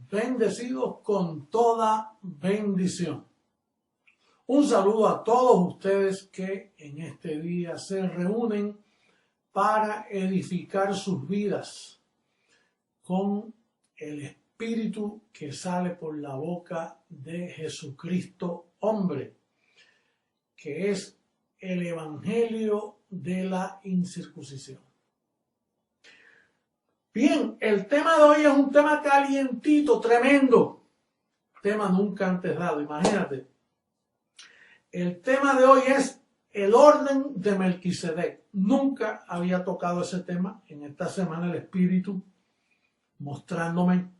bendecidos con toda bendición. Un saludo a todos ustedes que en este día se reúnen para edificar sus vidas con el Espíritu que sale por la boca de Jesucristo, hombre, que es el Evangelio de la incircuncisión. Bien, el tema de hoy es un tema calientito, tremendo, tema nunca antes dado, imagínate. El tema de hoy es el orden de Melquisedec. Nunca había tocado ese tema. En esta semana el Espíritu mostrándome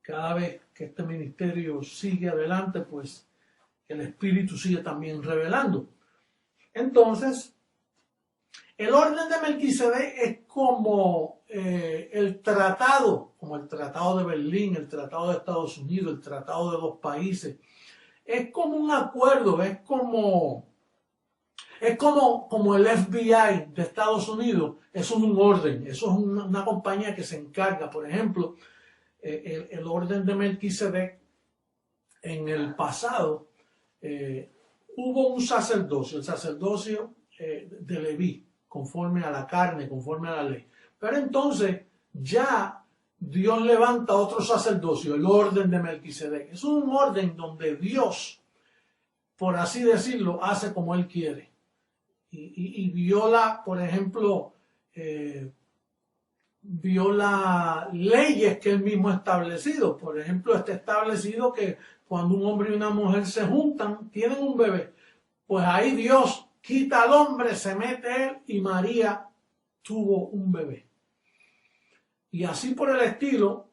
cada vez que este ministerio sigue adelante, pues el Espíritu sigue también revelando. Entonces, el orden de Melquisedec es como el tratado de Berlín, el tratado de Estados Unidos, el tratado de dos países. Es como un acuerdo, es como el FBI de Estados Unidos. Eso es un orden, eso es una compañía que se encarga. Por ejemplo, el orden de Melquisedec, en el pasado hubo un sacerdocio, el sacerdocio de Leví, conforme a la carne, conforme a la ley. Pero entonces ya Dios levanta otro sacerdocio, el orden de Melquisedec. Es un orden donde Dios, por así decirlo, hace como Él quiere. Y viola, por ejemplo, viola leyes que Él mismo ha establecido. Por ejemplo, está establecido que cuando un hombre y una mujer se juntan, tienen un bebé. Pues ahí Dios quita al hombre, se mete él y María tuvo un bebé. Y así por el estilo,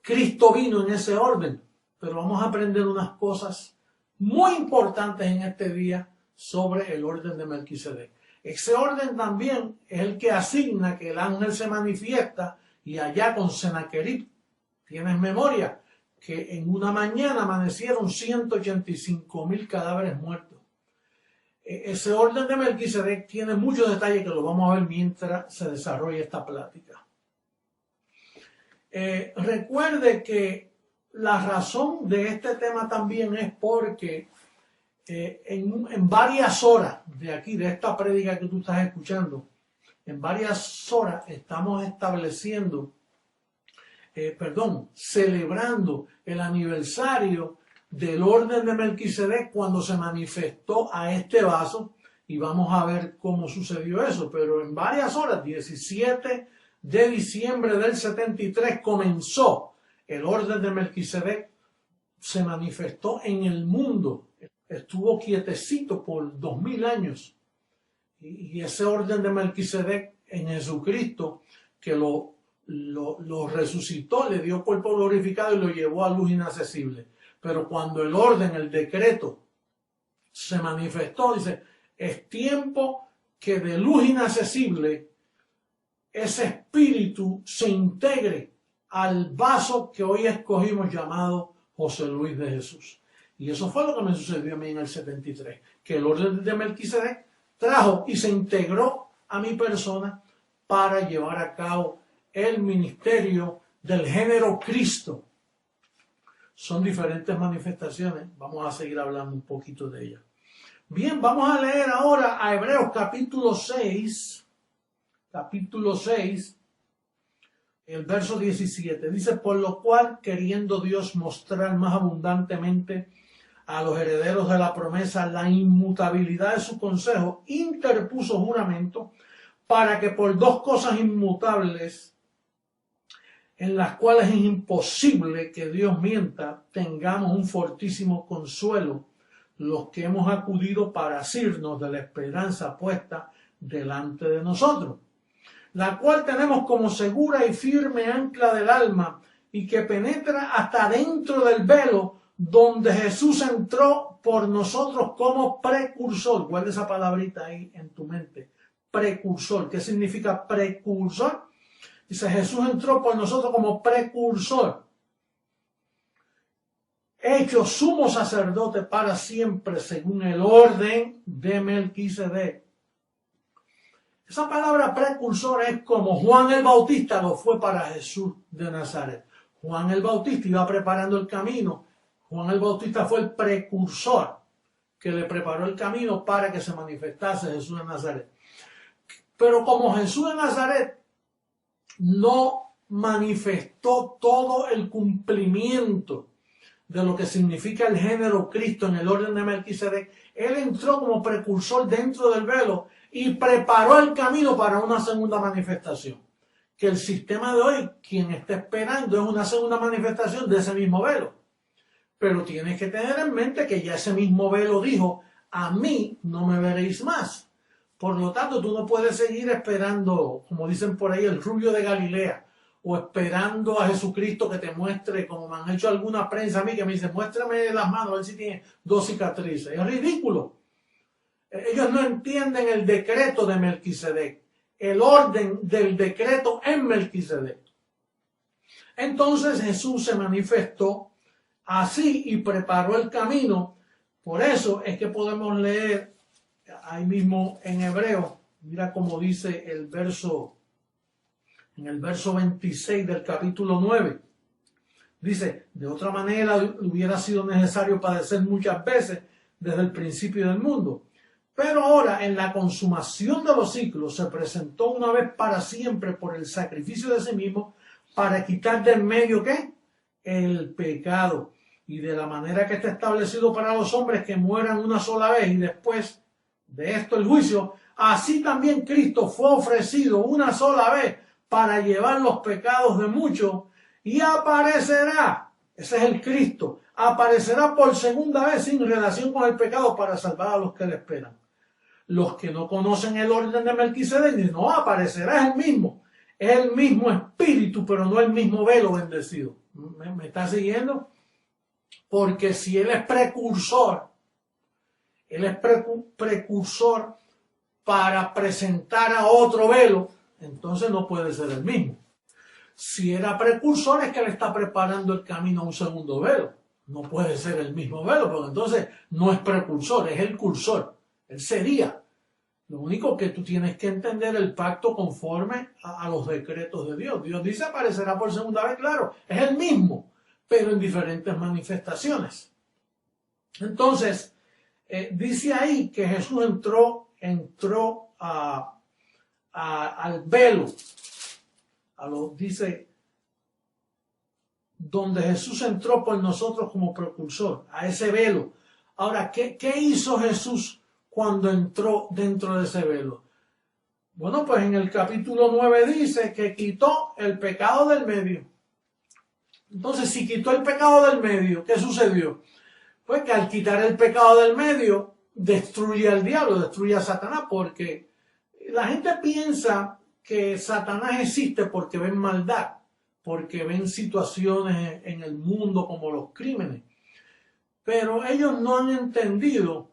Cristo vino en ese orden. Pero vamos a aprender unas cosas muy importantes en este día sobre el orden de Melquisedec. Ese orden también es el que asigna que el ángel se manifiesta y allá con Sennacherib, tienes memoria, que en una mañana amanecieron 185,000 cadáveres muertos. Ese orden de Melquisedec tiene muchos detalles que los vamos a ver mientras se desarrolla esta plática. Recuerde que la razón de este tema también es porque en varias horas de aquí, de esta prédica que tú estás escuchando, en varias horas estamos celebrando el aniversario del orden de Melquisedec cuando se manifestó a este vaso, y vamos a ver cómo sucedió eso. Pero en varias horas, 17 de diciembre del 73, comenzó el orden de Melquisedec, se manifestó en el mundo, estuvo quietecito por 2000 años, y ese orden de Melquisedec en Jesucristo, que lo resucitó, le dio cuerpo glorificado y lo llevó a luz inaccesible. Pero cuando el orden, el decreto, se manifestó, dice, es tiempo que de luz inaccesible ese espíritu se integre al vaso que hoy escogimos llamado José Luis de Jesús. Y eso fue lo que me sucedió a mí en el 73, que el orden de Melquisedec trajo y se integró a mi persona para llevar a cabo el ministerio del género Cristo. Son diferentes manifestaciones, vamos a seguir hablando un poquito de ellas. Bien, vamos a leer ahora a Hebreos capítulo 6, el verso 17. Dice, por lo cual, queriendo Dios mostrar más abundantemente a los herederos de la promesa la inmutabilidad de su consejo, interpuso juramento para que por dos cosas inmutables, en las cuales es imposible que Dios mienta, tengamos un fortísimo consuelo, los que hemos acudido para asirnos de la esperanza puesta delante de nosotros, la cual tenemos como segura y firme ancla del alma, y que penetra hasta dentro del velo, donde Jesús entró por nosotros como precursor. Guarda esa palabrita ahí en tu mente, precursor. ¿Qué significa precursor? Dice, Jesús entró por nosotros como precursor, hecho sumo sacerdote para siempre, según el orden de Melquisedec. Esa palabra precursor es como Juan el Bautista lo fue para Jesús de Nazaret. Juan el Bautista iba preparando el camino. Juan el Bautista fue el precursor que le preparó el camino para que se manifestase Jesús de Nazaret. Pero como Jesús de Nazaret no manifestó todo el cumplimiento de lo que significa el género Cristo en el orden de Melquisedec, él entró como precursor dentro del velo y preparó el camino para una segunda manifestación. Que el sistema de hoy, quien está esperando es una segunda manifestación de ese mismo velo. Pero tienes que tener en mente que ya ese mismo velo dijo, a mí no me veréis más. Por lo tanto, tú no puedes seguir esperando, como dicen por ahí, el rubio de Galilea, o esperando a Jesucristo que te muestre, como me han hecho alguna prensa a mí, que me dice, muéstrame las manos, a ver si tiene 2 cicatrices. Es ridículo. Ellos no entienden el decreto de Melquisedec, el orden del decreto en Melquisedec. Entonces Jesús se manifestó así y preparó el camino. Por eso es que podemos leer ahí mismo en Hebreo, mira cómo dice el verso, en el verso 26 del capítulo 9. Dice, de otra manera hubiera sido necesario padecer muchas veces desde el principio del mundo. Pero ahora, en la consumación de los siglos, se presentó una vez para siempre por el sacrificio de sí mismo para quitar de en medio, ¿qué? El pecado. Y de la manera que está establecido para los hombres que mueran una sola vez y después de esto el juicio, así también Cristo fue ofrecido una sola vez para llevar los pecados de muchos y aparecerá, ese es el Cristo, aparecerá por segunda vez sin relación con el pecado para salvar a los que le esperan. Los que no conocen el orden de Melquisedec dicen, no, aparecerá, es el mismo espíritu, pero no el mismo velo bendecido. ¿Me está siguiendo? Porque si él es precursor para presentar a otro velo, entonces no puede ser el mismo. Si era precursor es que le está preparando el camino a un segundo velo. No puede ser el mismo velo, porque entonces no es precursor, es el cursor. Él sería. Lo único que tú tienes que entender el pacto conforme a los decretos de Dios. Dios dice aparecerá por segunda vez, claro, es el mismo, pero en diferentes manifestaciones. Entonces, dice ahí que Jesús entró al velo, dice, donde Jesús entró por nosotros como precursor, a ese velo. Ahora, ¿qué hizo Jesús cuando entró dentro de ese velo? Bueno, pues en el capítulo 9 dice que quitó el pecado del medio. Entonces, si quitó el pecado del medio, ¿qué sucedió? Pues que al quitar el pecado del medio, destruye al diablo, destruye a Satanás, porque la gente piensa que Satanás existe porque ven maldad, porque ven situaciones en el mundo como los crímenes. Pero ellos no han entendido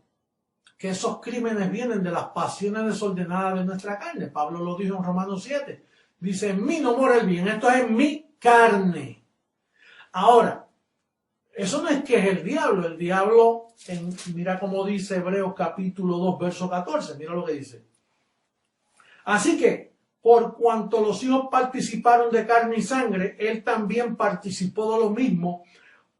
que esos crímenes vienen de las pasiones desordenadas de nuestra carne. Pablo lo dijo en Romanos 7. Dice, en mí no mora el bien, esto es en mi carne. Ahora, eso no es que es el diablo, mira cómo dice Hebreos capítulo 2, verso 14, mira lo que dice. Así que, por cuanto los hijos participaron de carne y sangre, él también participó de lo mismo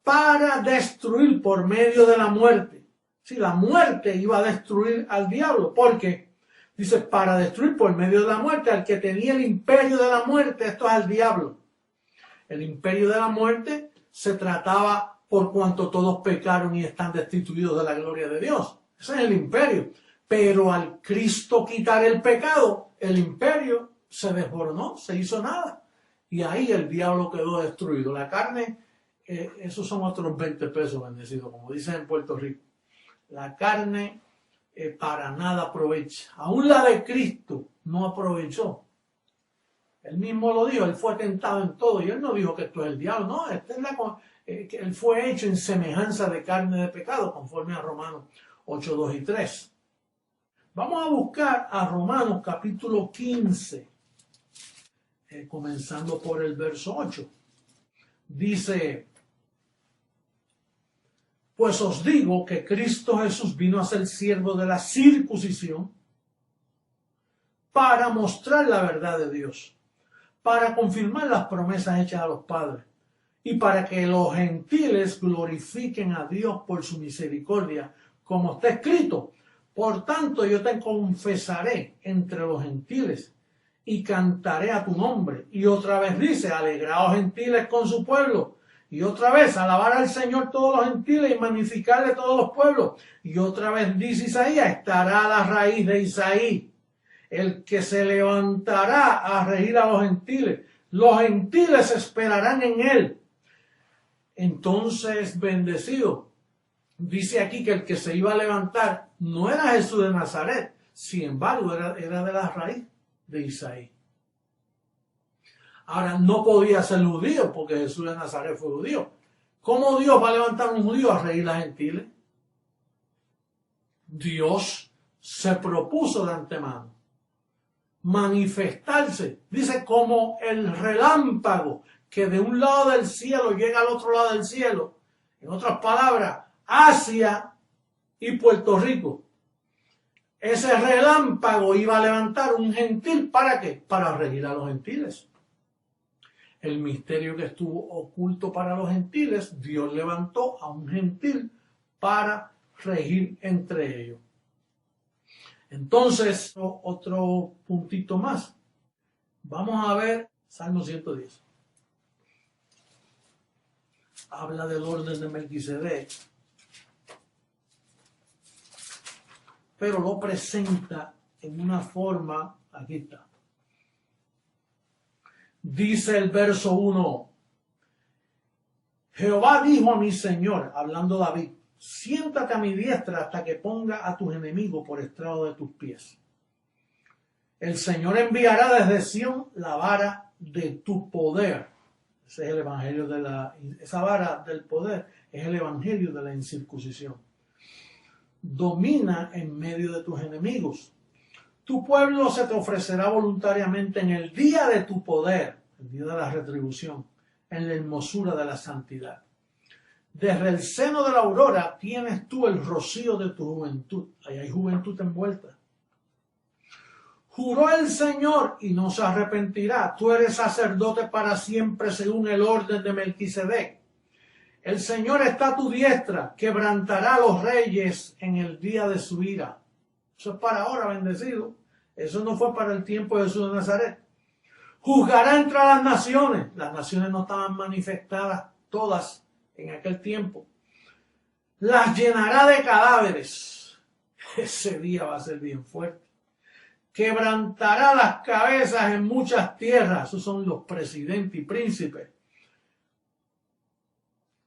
para destruir por medio de la muerte. Si la muerte iba a destruir al diablo, porque dice para destruir por medio de la muerte al que tenía el imperio de la muerte, esto es al diablo. El imperio de la muerte se trataba por cuanto todos pecaron y están destituidos de la gloria de Dios. Ese es el imperio. Pero al Cristo quitar el pecado, el imperio se desboronó, se hizo nada. Y ahí el diablo quedó destruido. La carne, esos son otros 20 pesos bendecidos, como dicen en Puerto Rico. La carne para nada aprovecha. Aún la de Cristo no aprovechó. Él mismo lo dijo, él fue tentado en todo. Y él no dijo que esto es el diablo. No, que él fue hecho en semejanza de carne de pecado, conforme a Romanos 8, 2 y 3. Vamos a buscar a Romanos capítulo 15, comenzando por el verso 8. Dice, pues os digo que Cristo Jesús vino a ser siervo de la circuncisión para mostrar la verdad de Dios, para confirmar las promesas hechas a los padres y para que los gentiles glorifiquen a Dios por su misericordia, como está escrito. Por tanto, yo te confesaré entre los gentiles y cantaré a tu nombre. Y otra vez dice, alegraos gentiles con su pueblo. Y otra vez, alabar al Señor todos los gentiles y magnificarle todos los pueblos. Y otra vez dice Isaías, estará la raíz de Isaí, el que se levantará a regir a los gentiles. Los gentiles esperarán en él. Entonces, bendecido, dice aquí que el que se iba a levantar no era Jesús de Nazaret, sin embargo, era de la raíz de Isaí. Ahora, no podía ser judío porque Jesús de Nazaret fue judío. ¿Cómo Dios va a levantar a un judío a regir a los gentiles? Dios se propuso de antemano manifestarse, dice, como el relámpago que de un lado del cielo llega al otro lado del cielo. En otras palabras, Asia y Puerto Rico. Ese relámpago iba a levantar un gentil, ¿para qué? Para regir a los gentiles. El misterio que estuvo oculto para los gentiles, Dios levantó a un gentil para regir entre ellos. Entonces, otro puntito más. Vamos a ver Salmo 110. Habla del orden de Melquisedec, pero lo presenta en una forma, aquí está. Dice el verso 1, Jehová dijo a mi Señor, hablando David, siéntate a mi diestra hasta que ponga a tus enemigos por estrado de tus pies. El Señor enviará desde Sión la vara de tu poder. Ese es el evangelio esa vara del poder es el evangelio de la incircuncisión. Domina en medio de tus enemigos. Tu pueblo se te ofrecerá voluntariamente en el día de tu poder, el día de la retribución, en la hermosura de la santidad. Desde el seno de la aurora tienes tú el rocío de tu juventud. Ahí hay juventud envuelta. Juró el Señor y no se arrepentirá. Tú eres sacerdote para siempre según el orden de Melquisedec. El Señor está a tu diestra, quebrantará a los reyes en el día de su ira. Eso es para ahora, bendecido. Eso no fue para el tiempo de Jesús de Nazaret. Juzgará entre las naciones. Las naciones no estaban manifestadas todas en aquel tiempo. Las llenará de cadáveres. Ese día va a ser bien fuerte. Quebrantará las cabezas en muchas tierras. Esos son los presidentes y príncipes.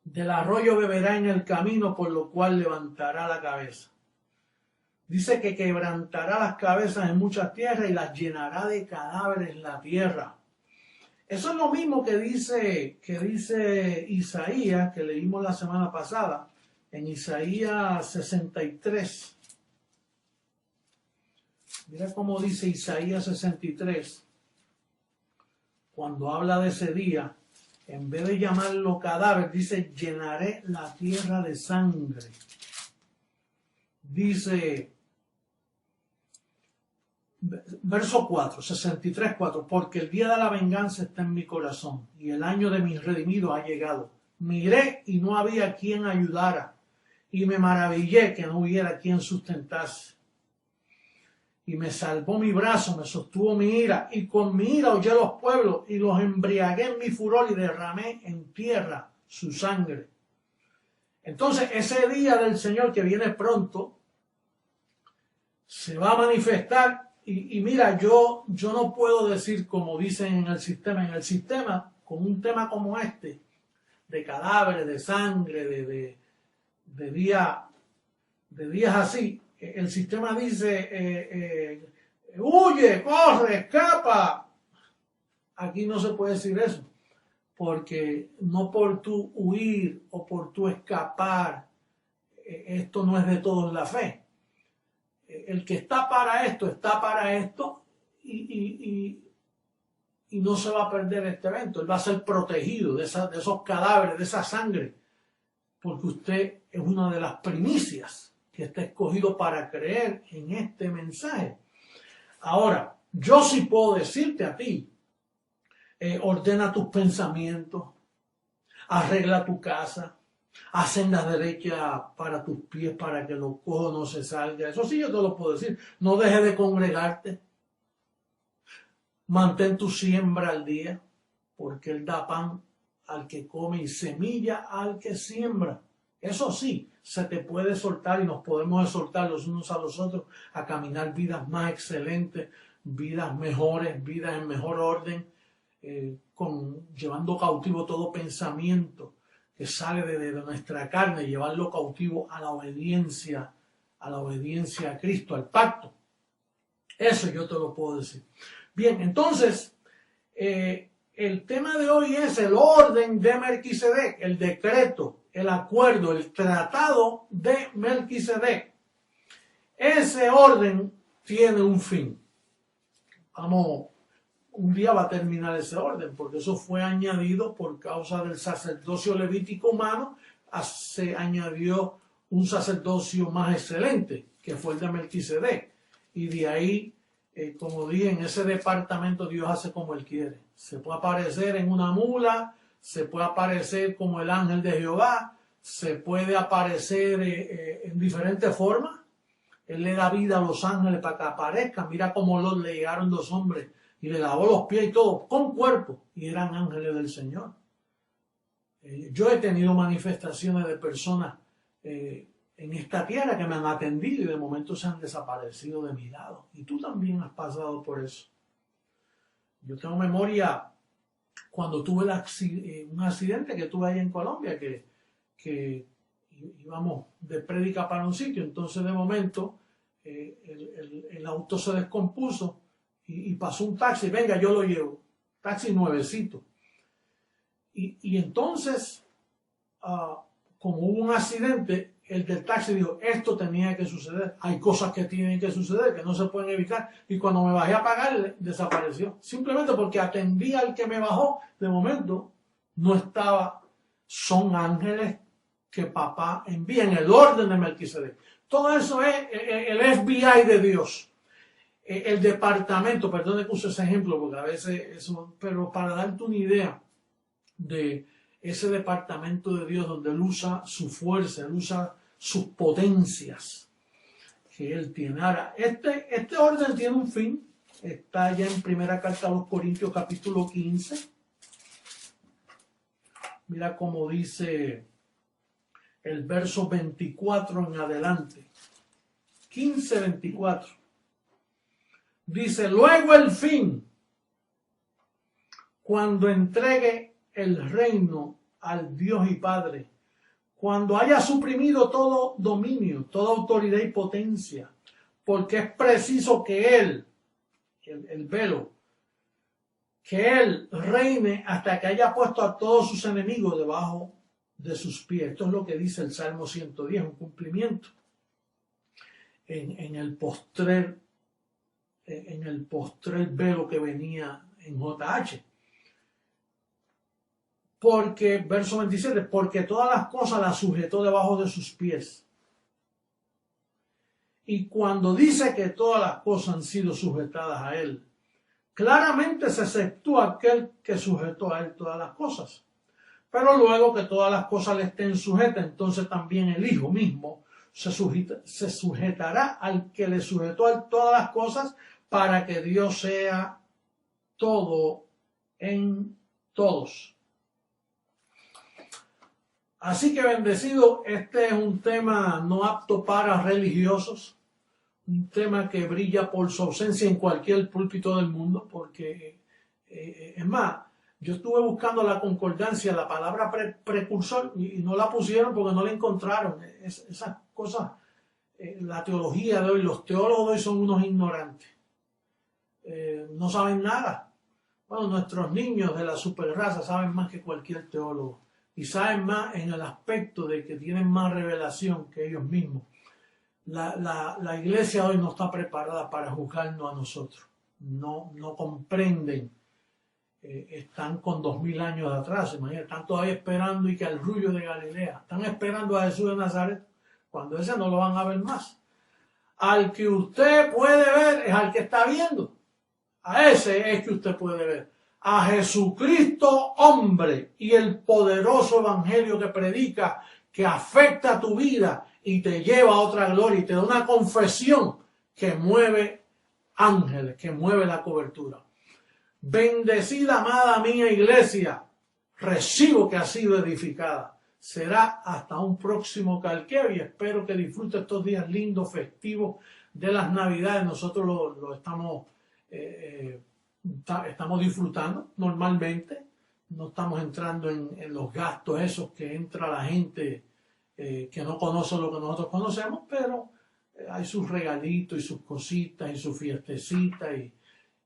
Del arroyo beberá en el camino, por lo cual levantará la cabeza. Dice que quebrantará las cabezas en muchas tierras y las llenará de cadáveres la tierra. Eso es lo mismo que dice Isaías, que leímos la semana pasada, en Isaías 63. Mira cómo dice Isaías 63, cuando habla de ese día, en vez de llamarlo cadáver, dice, llenaré la tierra de sangre. Dice, verso 4, 63, 4, porque el día de la venganza está en mi corazón y el año de mis redimidos ha llegado. Miré y no había quien ayudara y me maravillé que no hubiera quien sustentase. Y me salvó mi brazo, me sostuvo mi ira, y con mi ira hollé los pueblos, y los embriagué en mi furor, y derramé en tierra su sangre. Entonces, ese día del Señor que viene pronto, se va a manifestar, y mira, yo no puedo decir como dicen en el sistema, con un tema como este, de cadáveres, de sangre, de días así, el sistema dice, huye, corre, escapa. Aquí no se puede decir eso, porque no por tu huir o por tu escapar, esto no es de todos la fe. El que está para esto y no se va a perder este evento. Él va a ser protegido de esos cadáveres, de esa sangre, porque usted es una de las primicias que está escogido para creer en este mensaje. Ahora, yo sí puedo decirte a ti, ordena tus pensamientos, arregla tu casa, haz sendas derechas para tus pies para que lo cojo no se salga. Eso sí yo te lo puedo decir. No dejes de congregarte. Mantén tu siembra al día, porque Él da pan al que come y semilla al que siembra. Eso sí, se te puede soltar y nos podemos exhortar los unos a los otros a caminar vidas más excelentes, vidas mejores, vidas en mejor orden, llevando cautivo todo pensamiento que sale de nuestra carne, llevarlo cautivo a la obediencia a Cristo, al pacto. Eso yo te lo puedo decir. Bien, entonces, el tema de hoy es el orden de Melquisedec, el decreto, el acuerdo, el tratado de Melquisedec. Ese orden tiene un fin. Un día va a terminar ese orden, porque eso fue añadido por causa del sacerdocio levítico humano, se añadió un sacerdocio más excelente, que fue el de Melquisedec. Y de ahí, como dije, en ese departamento Dios hace como Él quiere. Se puede aparecer en una mula, se puede aparecer como el ángel de Jehová, se puede aparecer en diferentes formas. Él le da vida a los ángeles para que aparezcan. Mira cómo le llegaron los hombres y le lavó los pies y todo, con cuerpo, y eran ángeles del Señor. Yo he tenido manifestaciones de personas en esta tierra que me han atendido y de momento se han desaparecido de mi lado. Y tú también has pasado por eso. Yo tengo memoria cuando tuve un accidente que tuve allá en Colombia, que íbamos de prédica para un sitio, entonces de momento el auto se descompuso y pasó un taxi, venga, yo lo llevo, taxi nuevecito. Y entonces, como hubo un accidente, el del taxi dijo, esto tenía que suceder, hay cosas que tienen que suceder, que no se pueden evitar, y cuando me bajé a pagarle, desapareció, simplemente porque atendí al que me bajó, de momento no estaba. Son ángeles que papá envía en el orden de Melquisedec. Todo eso es el FBI de Dios. El departamento, perdón que use ese ejemplo, porque a veces eso, pero para darte una idea de ese departamento de Dios donde Él usa su fuerza, Él usa sus potencias que Él tiene. Ahora, este orden tiene un fin, está ya en primera carta a los Corintios capítulo 15. Mira cómo dice el verso 24 en adelante. 15:24. Dice, luego el fin, cuando entregue el reino al Dios y Padre, cuando haya suprimido todo dominio, toda autoridad y potencia, porque es preciso que Él, el velo, que Él reine hasta que haya puesto a todos sus enemigos debajo de sus pies. Esto es lo que dice el Salmo 110, un cumplimiento. En el postrer velo que venía en JH. Porque, verso 27, porque todas las cosas las sujetó debajo de sus pies. Y cuando dice que todas las cosas han sido sujetadas a Él, claramente se exceptúa aquel que sujetó a Él todas las cosas. Pero luego que todas las cosas le estén sujetas, entonces también el Hijo mismo se sujetará al que le sujetó a Él todas las cosas, para que Dios sea todo en todos. Así que, bendecido, este es un tema no apto para religiosos, un tema que brilla por su ausencia en cualquier púlpito del mundo, porque, es más, yo estuve buscando la concordancia, la palabra precursor, y no la pusieron porque no la encontraron. Esas cosas, la teología de hoy, los teólogos de hoy son unos ignorantes. No saben nada. Bueno, nuestros niños de la superraza saben más que cualquier teólogo. Y saben más en el aspecto de que tienen más revelación que ellos mismos. La iglesia hoy no está preparada para juzgarnos a nosotros. No comprenden. Están con 2000 años de atrás. Imagínate, están todavía esperando y que al Rubio de Galilea. Están esperando a Jesús de Nazaret. Cuando ese no lo van a ver más. Al que usted puede ver es al que está viendo. A ese es que usted puede ver. a Jesucristo hombre y el poderoso evangelio que predica, que afecta a tu vida y te lleva a otra gloria y te da una confesión que mueve ángeles, que mueve la cobertura. Bendecida, amada mía iglesia, recibo que ha sido edificada. Será hasta un próximo calqueo y espero que disfrute estos días lindos, festivos de las Navidades. Nosotros lo estamos disfrutando normalmente. No estamos entrando en los gastos esos que entra la gente que no conoce lo que nosotros conocemos, pero hay sus regalitos y sus cositas y sus fiestecitas. Y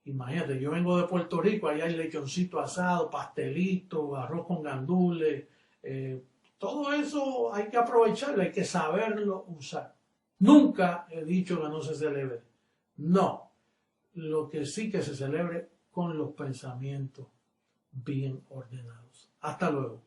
imagínate, yo vengo de Puerto Rico, allá hay lechoncito asado, pastelito, arroz con gandules, todo eso hay que aprovecharlo, hay que saberlo usar. Nunca he dicho que no se celebre. No, lo que sí que se celebre con los pensamientos bien ordenados. Hasta luego.